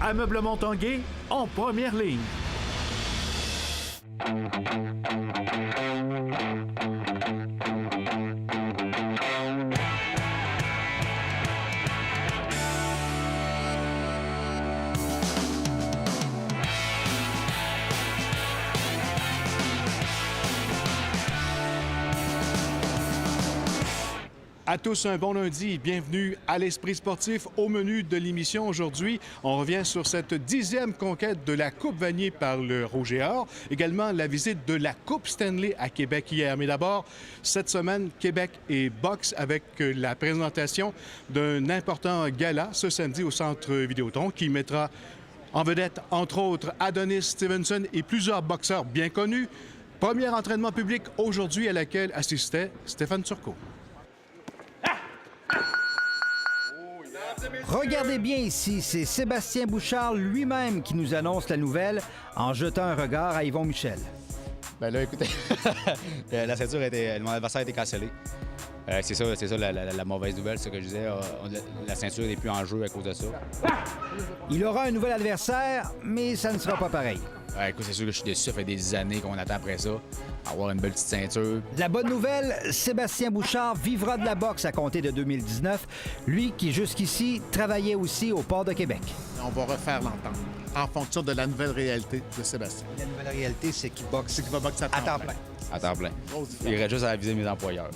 Ameublement Tanguay en première ligne. À tous, un bon lundi. Bienvenue à l'Esprit sportif. Au menu de l'émission aujourd'hui, on revient sur cette 10e conquête de la Coupe Vanier par le Rouge et Or. Également, la visite de la Coupe Stanley à Québec hier. Mais d'abord, cette semaine, Québec et boxe avec la présentation d'un important gala ce samedi au Centre Vidéotron qui mettra en vedette, entre autres, Adonis Stevenson et plusieurs boxeurs bien connus. Premier entraînement public aujourd'hui à laquelle assistait Stéphane Turcot. Regardez bien ici, c'est Sébastien Bouchard lui-même qui nous annonce la nouvelle en jetant un regard à Yvon Michel. Ben là, écoutez, la ceinture mon adversaire a été cancellé. C'est ça la mauvaise nouvelle, c'est ce que je disais. La ceinture n'est plus en jeu à cause de ça. Il aura un nouvel adversaire, mais ça ne sera pas pareil. Écoute, c'est sûr que je suis déçu, ça fait des années qu'on attend après ça. Avoir une belle petite ceinture. La bonne nouvelle, Sébastien Bouchard vivra de la boxe à compter de 2019. Lui qui, jusqu'ici, travaillait aussi au Port de Québec. On va refaire l'entente en fonction de la nouvelle réalité de Sébastien. La nouvelle réalité, c'est qu'il boxe. C'est qu'il va boxer à temps plein. À temps plein. Il irait juste à aviser mes employeurs.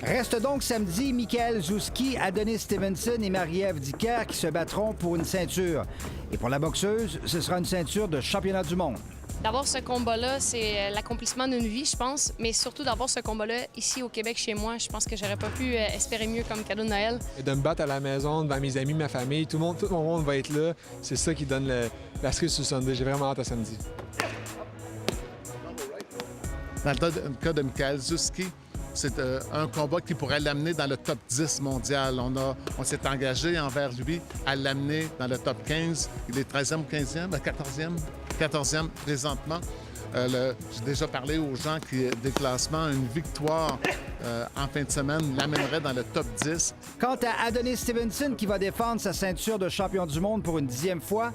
Reste donc samedi Michael Zouski, Adonis Stevenson et Marie-Ève Dicker qui se battront pour une ceinture. Et pour la boxeuse, ce sera une ceinture de championnat du monde. D'avoir ce combat-là, c'est l'accomplissement d'une vie, je pense, mais surtout d'avoir ce combat-là ici au Québec, chez moi, je pense que j'aurais pas pu espérer mieux comme cadeau de Noël. De me battre à la maison, devant mes amis, ma famille, tout mon monde va être là. C'est ça qui donne la cerise sur Sunday. J'ai vraiment hâte à samedi. Dans le cas de Michael Zouski, c'est un combat qui pourrait l'amener dans le top 10 mondial. On s'est engagé envers lui à l'amener dans le top 15. Il est 13e ou 15e, 14e? 14e présentement. J'ai déjà parlé aux gens qui, des classements, une victoire en fin de semaine l'amènerait dans le top 10. Quant à Adonis Stevenson qui va défendre sa ceinture de champion du monde pour une 10e fois,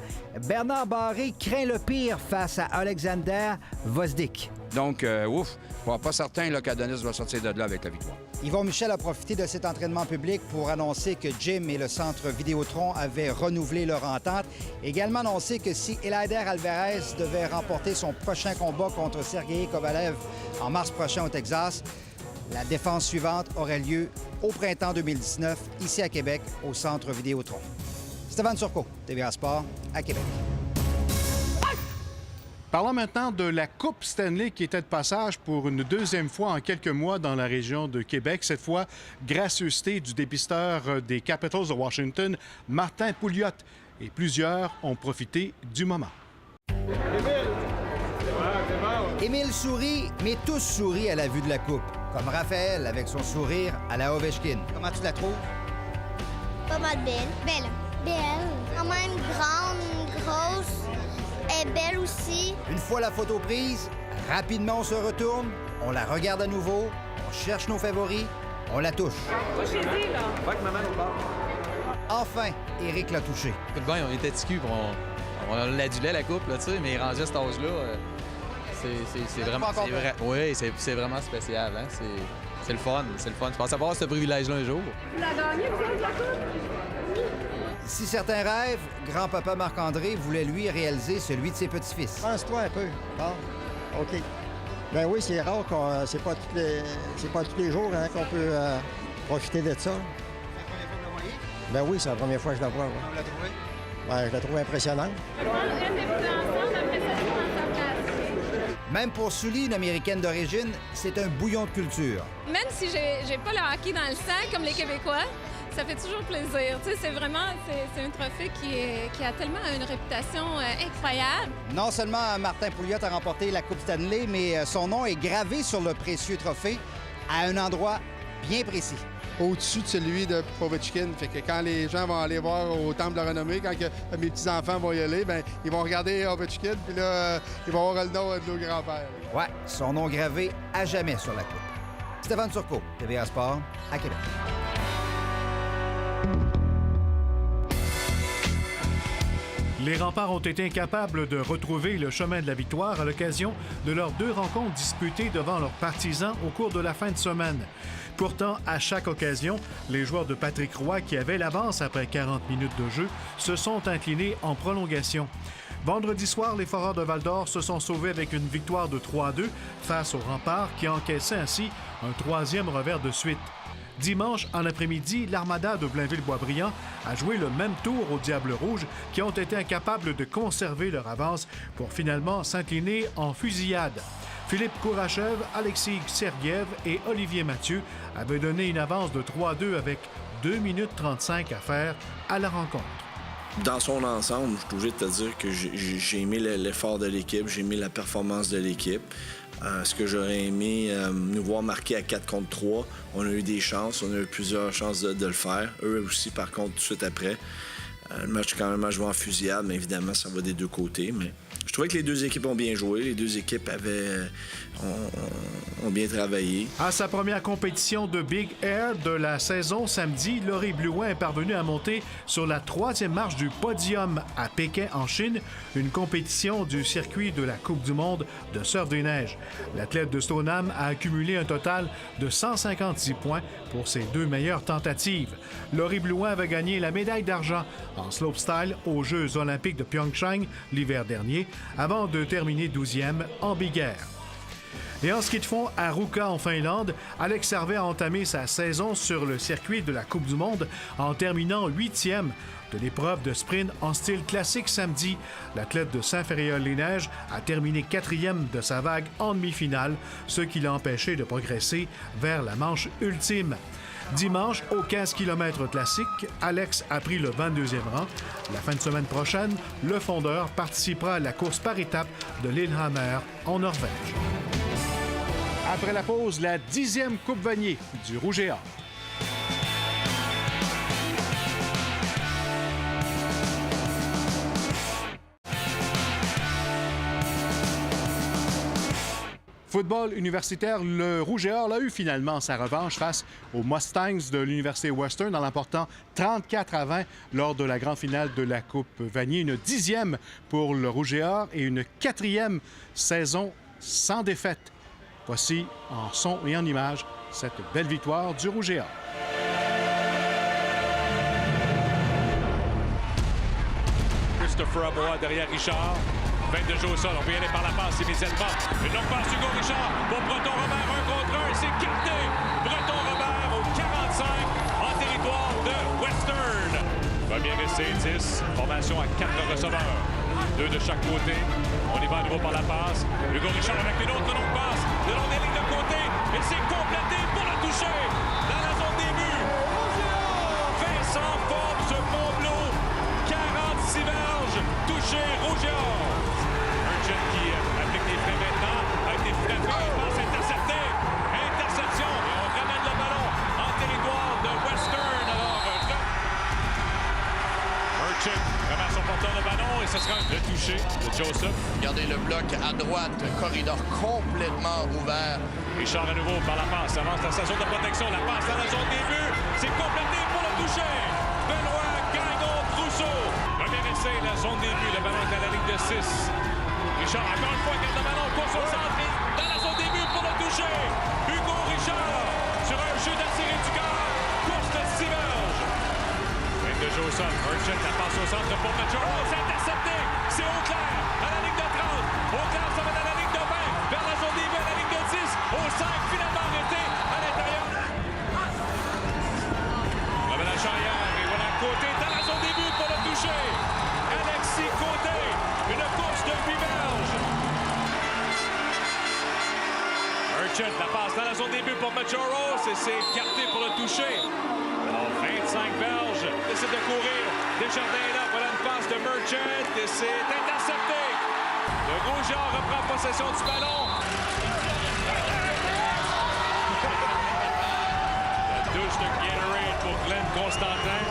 Bernard Barré craint le pire face à Alexander Vosdik. Donc, je suis pas certain qu'Adonis va sortir de là avec la victoire. Yvon Michel a profité de cet entraînement public pour annoncer que Jim et le Centre Vidéotron avaient renouvelé leur entente. Également annoncé que si Eleider Alvarez devait remporter son prochain combat contre Sergei Kovalev en mars prochain au Texas, la défense suivante aurait lieu au printemps 2019, ici à Québec, au Centre Vidéotron. Stéphane Turcot, TVA Sport, à Québec. Parlons maintenant de la Coupe Stanley qui était de passage pour une 2e fois en quelques mois dans la région de Québec. Cette fois, gracieuseté du dépisteur des Capitals de Washington, Martin Pouliot. Et plusieurs ont profité du moment. Émile sourit, mais tous sourient à la vue de la Coupe. Comme Raphaël avec son sourire à la Ovechkin. Comment tu la trouves? Pas mal belle. Belle. Belle. Quand même grande, grosse. Elle est belle aussi. Une fois la photo prise, rapidement on se retourne, on la regarde à nouveau, on cherche nos favoris, on la touche. Touchez-y, là. Va que maman nous parle. Enfin, Éric l'a touché. Écoute bien, on était ticu, on l'adulait la coupe, là, tu sais, mais rendu à cet âge-là, c'est vraiment... Oui, c'est vraiment spécial, hein? C'est le fun, c'est le fun. Je pense avoir ce privilège-là un jour. Vous la gagnez, vous autres, la coupe? Si certains rêvent, grand-papa Marc-André voulait lui réaliser celui de ses petits-fils. Pense-toi un peu. Bon, OK. Ben oui, c'est rare c'est pas tous les jours hein, qu'on peut profiter de ça. C'est la première fois que vous la voyez? Ben oui, c'est la première fois que je la vois. Ouais. Vous la trouvez? Ouais, je la trouve impressionnante. Restez-vous ensemble, après ça, je prends sa place. Même pour Sully, une Américaine d'origine, c'est un bouillon de culture. Même si j'ai pas le hockey dans le sang comme les Québécois, ça fait toujours plaisir. Tu sais, c'est un trophée qui a tellement une réputation incroyable. Non seulement Martin Pouliot a remporté la Coupe Stanley, mais son nom est gravé sur le précieux trophée à un endroit bien précis. Au-dessus de celui de Ovechkin. Fait que quand les gens vont aller voir au Temple de la Renommée, quand mes petits-enfants vont y aller, bien, ils vont regarder Ovechkin, puis là, ils vont voir le nom de nos grands-pères. Ouais, son nom gravé à jamais sur la coupe. Stéphane Turcot, TVA Sport, à Québec. Les Remparts ont été incapables de retrouver le chemin de la victoire à l'occasion de leurs 2 rencontres disputées devant leurs partisans au cours de la fin de semaine. Pourtant, à chaque occasion, les joueurs de Patrick Roy, qui avaient l'avance après 40 minutes de jeu, se sont inclinés en prolongation. Vendredi soir, les Foreurs de Val-d'Or se sont sauvés avec une victoire de 3-2 face aux Remparts, qui encaissaient ainsi un 3e revers de suite. Dimanche, en après-midi, l'Armada de Blainville-Boisbriand a joué le même tour aux Diables Rouges, qui ont été incapables de conserver leur avance pour finalement s'incliner en fusillade. Philippe Kourachev, Alexis Serguev et Olivier Mathieu avaient donné une avance de 3-2 avec 2 minutes 35 à faire à la rencontre. Dans son ensemble, je suis obligé de te dire que j'ai aimé l'effort de l'équipe, j'ai aimé la performance de l'équipe. Ce que j'aurais aimé nous voir marquer à 4 contre 3. On a eu des chances, on a eu plusieurs chances de le faire. Eux aussi, par contre, tout de suite après. Le match, quand même, joué en fusillade, mais évidemment, ça va des 2 côtés. Mais je trouvais que les 2 équipes ont bien joué. Les 2 équipes ont bien travaillé. À sa première compétition de Big Air de la saison samedi, Laurie Blouin est parvenue à monter sur la 3e marche du podium à Pékin, en Chine, une compétition du circuit de la Coupe du monde de surf des neiges. L'athlète de Stoneham a accumulé un total de 156 points pour ses 2 meilleures tentatives. Laurie Blouin avait gagné la médaille d'argent en slopestyle aux Jeux olympiques de Pyeongchang l'hiver dernier, avant de terminer 12e en Big Air. Et en ski de fond à Ruka en Finlande, Alex Servet a entamé sa saison sur le circuit de la Coupe du monde en terminant 8e de l'épreuve de sprint en style classique samedi. L'athlète de Saint-Ferréol-les-Neiges a terminé 4e de sa vague en demi-finale, ce qui l'a empêché de progresser vers la manche ultime. Dimanche, au 15 km classique, Alex a pris le 22e rang. La fin de semaine prochaine, le fondeur participera à la course par étapes de Lillehammer en Norvège. Après la pause, la 10e Coupe Vanier du Rouge et Or. Football universitaire, le Rouge et Or a eu finalement sa revanche face aux Mustangs de l'Université Western en l'emportant 34-20 lors de la grande finale de la Coupe Vanier. Une 10e pour le Rouge et Or et une 4e saison sans défaite. Voici en son et en images cette belle victoire du Rouge et Or. Christopher Aboa derrière Richard. 22 jeux au sol, on peut y aller par la passe immédiatement. Une longue passe Hugo Richard pour Breton Robert, 1 contre 1, c'est capté. Breton Robert au 45 en territoire de Western. Premier essai, 10, formation à 4 receveurs. 2 de chaque côté. On y va à nouveau par la passe. Hugo Richard avec une autre longue passe. Le long des lignes de côté. Et c'est complété pour le toucher dans la zone des buts. Vincent Forbes, Montblot, 46 verges. Touché, Rouge et Or. Urchin qui applique les frais maintenant. Avec des frappes, passe interceptée. Interception. Et on ramène le ballon en territoire de Western. Alors, Urchin ramasse son porteur de ballon et ce sera le toucher de Joseph. Regardez le bloc à droite, corridor complètement ouvert. Richard à nouveau par la passe, avance dans sa zone de protection, la passe dans la zone des buts, c'est complété pour le toucher. Benoît Gagnon-Rousseau. Premier essai, la zone des buts, le ballon est à la ligne de 6. Richard encore une fois garde le ballon, course au centre, dans la zone des buts pour le toucher. Hugo Richard sur un jeu d'attirer du corps, course de 6 verges. 22 jeux au sol, Urchin, la passe au centre pour Majoro, c'est intercepté, c'est Auclair à la ligne de 30. Auclair, ça va dans la ligne de 20, vers la zone des buts à la ligne de 10, au 5, finalement arrêté à l'intérieur. Revenant à Charrière, et voilà Côté dans la zone des buts pour le toucher. Alexis Côté, une course de 8 verges. Urchin, la passe dans la zone des buts pour Majoro, c'est écarté pour le toucher. Alors 25 verges, décide de courir. Desjardins est là, voilà une passe de Merchant et c'est intercepté. Le Rouge et Or reprend possession du ballon. La douche de Gatorade pour Glenn Constantin.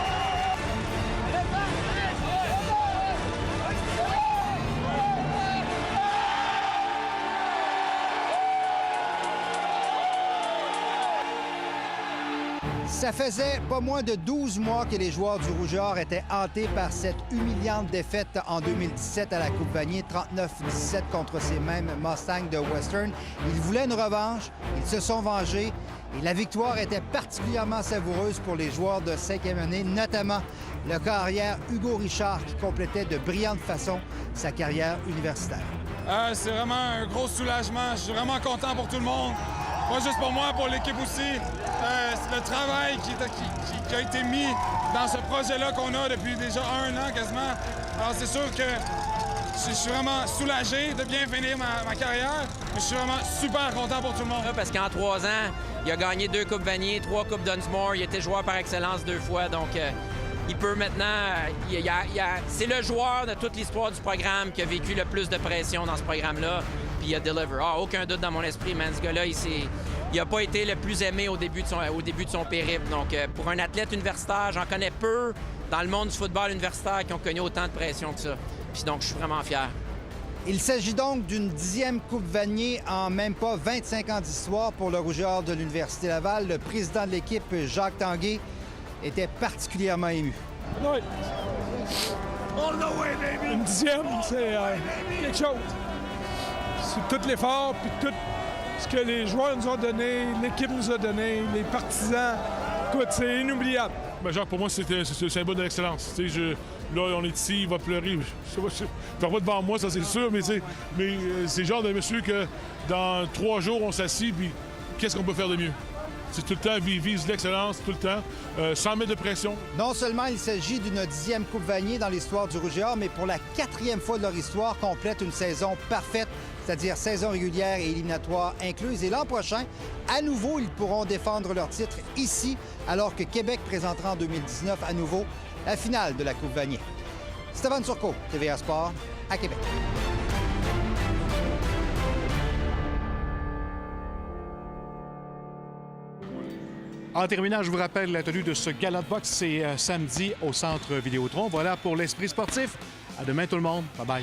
Ça faisait pas moins de 12 mois que les joueurs du Rouge et Or étaient hantés par cette humiliante défaite en 2017 à la Coupe Vanier, 39-17 contre ces mêmes Mustangs de Western. Ils voulaient une revanche, ils se sont vengés et la victoire était particulièrement savoureuse pour les joueurs de 5e année, notamment le carrière Hugo Richard qui complétait de brillante façon sa carrière universitaire. C'est vraiment un gros soulagement. Je suis vraiment content pour tout le monde. Pas juste pour moi, pour l'équipe aussi. C'est le travail qui a été mis dans ce projet-là qu'on a depuis déjà 1 an quasiment. Alors c'est sûr que je suis vraiment soulagé de bien finir ma carrière. Mais je suis vraiment super content pour tout le monde. Parce qu'en 3 ans, il a gagné 2 Coupes Vanier, 3 Coupes Dunsmore. Il était joueur par excellence 2 fois. Donc il peut maintenant... c'est le joueur de toute l'histoire du programme qui a vécu le plus de pression dans ce programme-là. Puis il a deliver. Aucun doute dans mon esprit, man. Ce gars-là, il n'a pas été le plus aimé au début de son périple. Donc, pour un athlète universitaire, j'en connais peu dans le monde du football universitaire qui ont connu autant de pression que ça. Puis donc, je suis vraiment fier. Il s'agit donc d'une 10e Coupe Vanier en même pas 25 ans d'histoire pour le Rouge et Or de l'Université Laval. Le président de l'équipe, Jacques Tanguay, était particulièrement ému. Oui. Une 10e, c'est quelque chose. C'est tout l'effort, puis tout ce que les joueurs nous ont donné, l'équipe nous a donné, les partisans. Écoute, c'est inoubliable. Ben Jacques, pour moi, c'est le symbole de l'excellence. Là, on est ici, il va pleurer. Je ne pas devant moi, ça c'est sûr, mais c'est le genre de monsieur que dans 3 jours, on s'assit, puis qu'est-ce qu'on peut faire de mieux? C'est tout le temps, vise l'excellence, tout le temps, sans mettre de pression. Non seulement il s'agit d'une 10e Coupe Vanier dans l'histoire du Rouge et Or, mais pour la 4e fois de leur histoire, complète une saison parfaite, c'est-à-dire saison régulière et éliminatoire incluse. Et l'an prochain, à nouveau, ils pourront défendre leur titre ici, alors que Québec présentera en 2019 à nouveau la finale de la Coupe Vanier. Stéphane Turcot, TVA Sport, à Québec. En terminant, je vous rappelle la tenue de ce gala de boxe, c'est samedi au Centre Vidéotron. Voilà pour l'Esprit sportif. À demain tout le monde. Bye-bye.